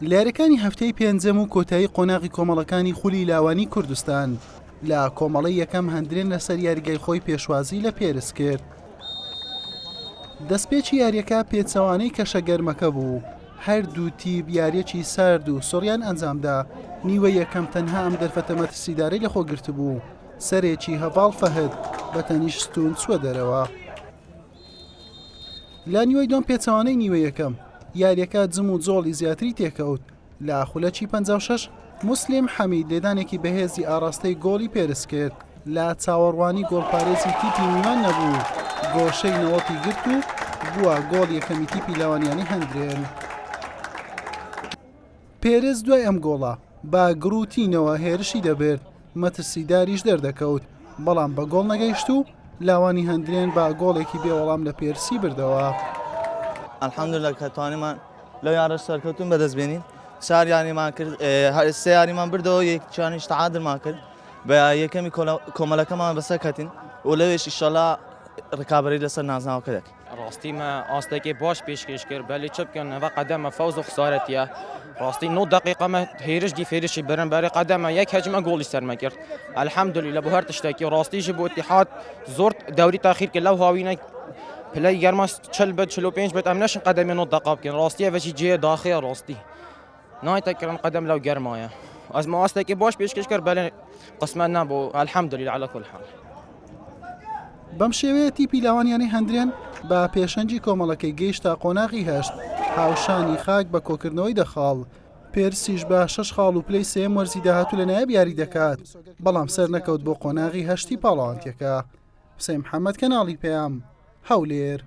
لارەکانی هەفتەی پێنجەم و کۆتایی قۆناغی کۆمەڵەکانی خولی لاوانی کوردستان لە کۆمەڵی یەکەم هەندرێن لەسەر یاریگای خۆی پێشوازی لە پێرس کرد. دەستپێکی یاریەکە پێچەوانەی کەشەگەرمەکە بوو. هەردوو تیب یاریەکی سارد و سۆڕیان ئەنجامدا. نیوە یەکەم تەنها ئەم دەرفەتە مەترسیدارەی لە خۆگرت بوو. سەرێکی هەڤاڵ فەهد بە تەنیشتون چووە دەرەوە. لە نیوەی دۆم پێچەوانەی نیوە یەکەم یاریەکە جم و جۆڵی زیاتری تێکەوت. لە خولەکی 56 موسلیم حەمید لێدانێکی بەهێزی ئاراستەی گۆڵی پێرس کرد. لە چاوەڕوانی گۆڵپارێزی تیپی میوان نەبوو، گۆشەی نەوەتی گرت و بووە گۆڵ یەکەمی تیپی لاوانیانی هەندرێن. پێرس دوای ئەم گۆڵە با گروتینەوە هێرشی دەبێت، مەترسیداریش دەردەکەوت، بەڵام بە گۆڵ نەگەیشت و لاوانی هەندرێن با گۆڵێکی بێوەڵام لە پێرسی بردەوە. الحەمدوللا کە توانیمان لەو یارش سەرکەوتون بەدەستبێنین. چار یاریمان کرد، سێ یاریمان بردەوە، یەکیانیش تەعادڵمان کرد، بە یەکەمی کۆمەڵەکەمان بەسەر کەتین و لەوێش ئینشەڵا ڕکابەری لەسەر نازناوەکە دەکەین. ڕاستی مە ئاستێکی باش پێشکەش کرد، بەلی چ بکەن نەوە قەدەمە فەوز و خسارەتیە. ڕاستی 9 دقیقەمە هێرشی فێرشی بەرەمبەری قەدەمە یەک هەجمە گۆڵی سەرمە کرد. الحەمدوللیلا بۆ هەر تشتێکی ڕاستیژی بۆ ئیتیحاد زۆر دەوری تاخیر کرد لەو هاوینە پلەی گەرمە 40 بێت 45 بێت ئەم نەشن قەدەمی 9 دقیقە بکەن. ڕاستی ئەڤەشی جێ داخەیە ڕاستی نایتەکردن قەدەم لەو گەرمایە. ئەس مە ئاستێکی باش پێشکەش کرد، بەلێ قسمەت نەبوو. الحەمدوللیلا عەلا کول حاڵ. بەم شێوەیە تیپی لاوانیانی هەندرێن بە پێشەنجی کۆمەڵەکەی گەیشتە قۆناغی هەشت، هاوشانی خاک بە کۆکردنەوەی دەخاڵ. پێرسیش بە 6 خاڵ و پلەی سێم وەرزی داهاتوو لە نایب یاری دەکات، بەڵام سەر نەکەوت بۆ قۆناغی هەشتی پاڵەوانتیەکە. حوسێن محەممەد، کەناڵی پێام، هەولێر.